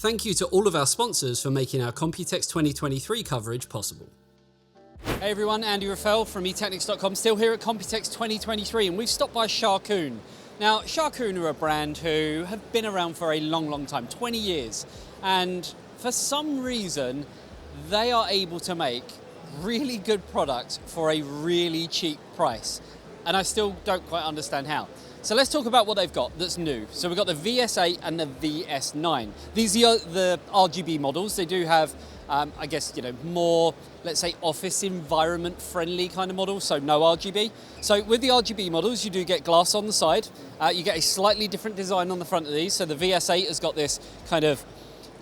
Thank you to all of our sponsors for making our Computex 2023 coverage possible. Hey everyone, Andy Raffel from eTeknix.com, still here at Computex 2023, and we've stopped by Sharkoon. Now, Sharkoon are a brand who have been around for a long time, 20 years, and for some reason, they are able to make really good products for a really cheap price, and I still don't quite understand how. So let's talk about what they've got that's new. So we've got the VS8 and the VS9. These are the RGB models. They do have, I guess, more, let's say, office environment friendly kind of models, so no RGB. So with the RGB models, you do get glass on the side. You get a slightly different design on the front of these. So the VS8 has got this kind of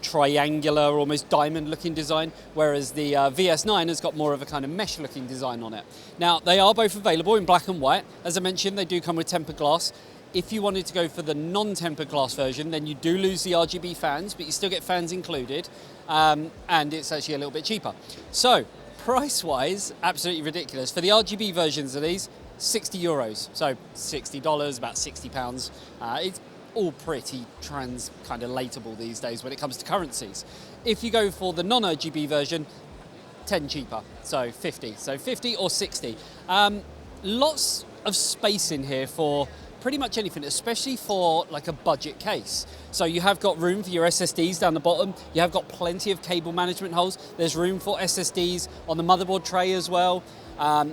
triangular, almost diamond looking design, whereas the VS9 has got more of a kind of mesh looking design on it. Now, they are both available in black and white. As I mentioned, they do come with tempered glass. If you wanted to go for the non-tempered glass version, then you do lose the RGB fans, but you still get fans included, and it's actually a little bit cheaper. So, price-wise, absolutely ridiculous. For the RGB versions of these, €60, so $60, about £60. It's all pretty translatable these days when it comes to currencies. If you go for the non-RGB version, 10 cheaper, so 50. So 50 or 60. Lots of space in here for pretty much anything, especially for like a budget case. So you have got room for your SSDs down the bottom. You have got plenty of cable management holes. There's room for SSDs on the motherboard tray as well.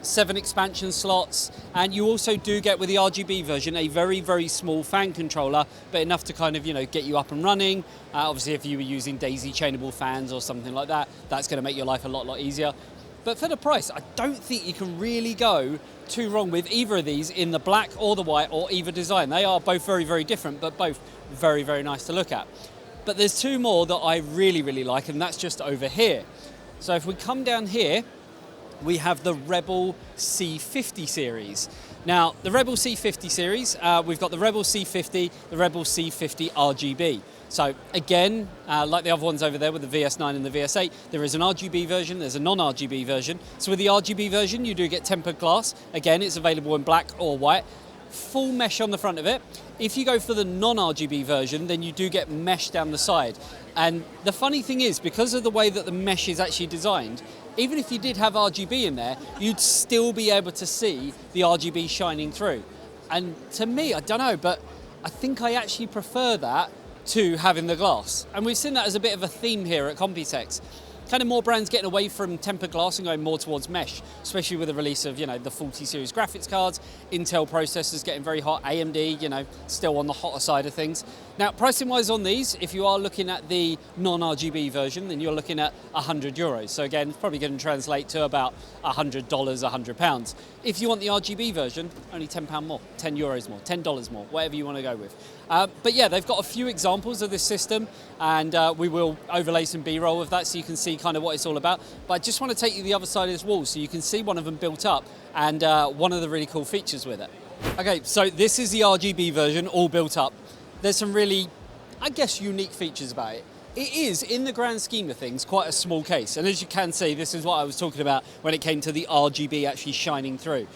7 expansion slots, and you also do get with the RGB version a very small fan controller, but enough to kind of get you up and running. Obviously, if you were using daisy chainable fans or something like that, that's going to make your life a lot easier. But for the price, I don't think you can really go too wrong with either of these in the black or the white or either design. They are both very different, but both very nice to look at. But there's two more that I really like, and that's just over here. So if we come down here, we have the Rebel C50 series. Now, the Rebel C50 series, we've got the Rebel C50, the Rebel C50 RGB. So again, like the other ones over there with the VS9 and the VS8, there is an RGB version, there's a non-RGB version. So with the RGB version, you do get tempered glass. Again, it's available in black or white. Full mesh on the front of it. If you go for the non-RGB version, then you do get mesh down the side. And the funny thing is, because of the way that the mesh is actually designed, even if you did have RGB in there, you'd still be able to see the RGB shining through. And to me, I don't know, but I think I actually prefer that to having the glass. And we've seen that as a bit of a theme here at Computex. Kind of more brands getting away from tempered glass and going more towards mesh, especially with the release of, the 40 series graphics cards, Intel processors getting very hot, AMD, still on the hotter side of things. Now, pricing wise on these, if you are looking at the non-RGB version, then you're looking at €100. So again, it's probably going to translate to about $100, £100. If you want the RGB version, only £10 more, €10 more, $10 more, whatever you want to go with. But yeah, they've got a few examples of this system, and we will overlay some B-roll of that so you can see kind of what it's all about. But I just want to take you to the other side of this wall so you can see one of them built up and one of the really cool features with it. Okay, so this is the RGB version all built up. There's some really, I guess, unique features about it. It is, in the grand scheme of things, quite a small case. And as you can see, this is what I was talking about when it came to the RGB actually shining through.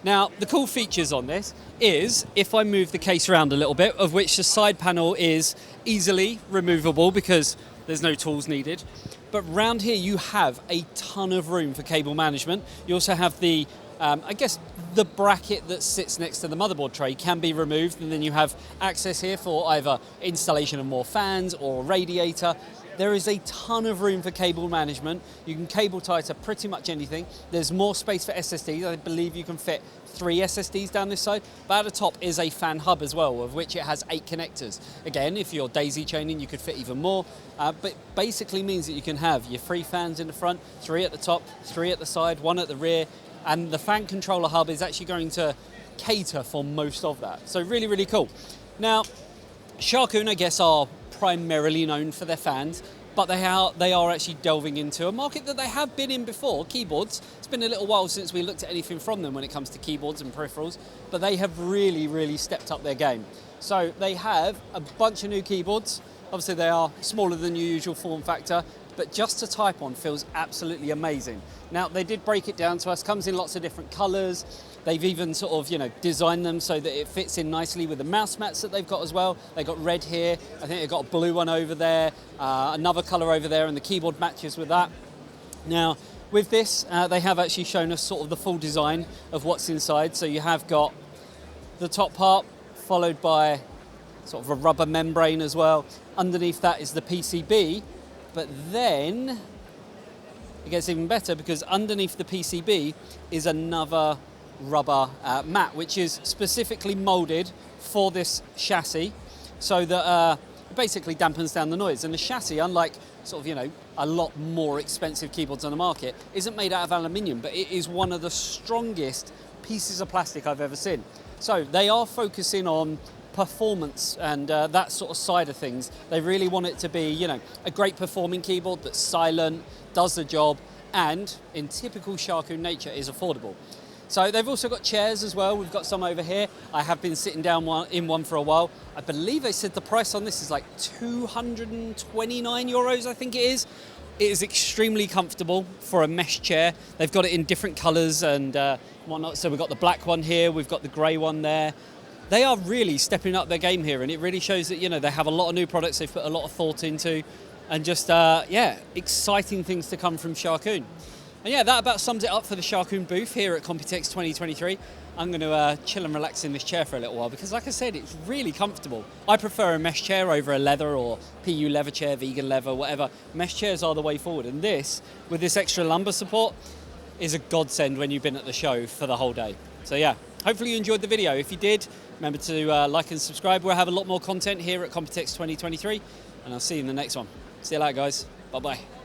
Now, the cool features on this is, if I move the case around a little bit, of which the side panel is easily removable because there's no tools needed. But round here you have a ton of room for cable management. You also have the, I guess, the bracket that sits next to the motherboard tray can be removed, and then you have access here for either installation of more fans or a radiator. There is a ton of room for cable management. You can cable tie to pretty much anything. There's more space for SSDs. I believe you can fit 3 SSDs down this side, but at the top is a fan hub as well, of which it has 8 connectors. Again, if you're daisy chaining, you could fit even more, but basically means that you can have your 3 fans in the front, 3 at the top, 3 at the side, 1 at the rear, and the fan controller hub is actually going to cater for most of that. So really cool. Now, Sharkoon, I guess, are primarily known for their fans, but they are actually delving into a market that they have been in before, keyboards. It's been a little while since we looked at anything from them when it comes to keyboards and peripherals, but they have really stepped up their game. So they have a bunch of new keyboards. Obviously they are smaller than your usual form factor, but just to type on feels absolutely amazing. Now they did break it down to us, comes in lots of different colors. They've even sort of, designed them so that it fits in nicely with the mouse mats that they've got as well. They've got red here, I think they've got a blue one over there, another color over there, and the keyboard matches with that. Now, with this, they have actually shown us sort of the full design of what's inside. So you have got the top part, followed by sort of a rubber membrane as well. Underneath that is the PCB, but then it gets even better because underneath the PCB is another rubber mat, which is specifically molded for this chassis so that it basically dampens down the noise. And the chassis, unlike sort of, a lot more expensive keyboards on the market, isn't made out of aluminium, but it is one of the strongest pieces of plastic I've ever seen. So they are focusing on performance and that sort of side of things. They really want it to be, a great performing keyboard that's silent, does the job, and in typical Sharkoon nature is affordable. So they've also got chairs as well. We've got some over here. I have been sitting down in one for a while. I believe they said the price on this is like 229 euros, I think it is. It is extremely comfortable for a mesh chair. They've got it in different colors and whatnot. So we've got the black one here, we've got the gray one there. They are really stepping up their game here, and it really shows that, they have a lot of new products they've put a lot of thought into, and just, exciting things to come from Sharkoon. And yeah, that about sums it up for the Sharkoon booth here at Computex 2023. I'm going to chill and relax in this chair for a little while because, like I said, it's really comfortable. I prefer a mesh chair over a leather or PU leather chair, vegan leather, whatever. Mesh chairs are the way forward, and this, with this extra lumbar support, is a godsend when you've been at the show for the whole day. So yeah, hopefully you enjoyed the video. If you did, remember to like and subscribe. We'll have a lot more content here at Computex 2023, and I'll see you in the next one. See you later, guys. Bye-bye.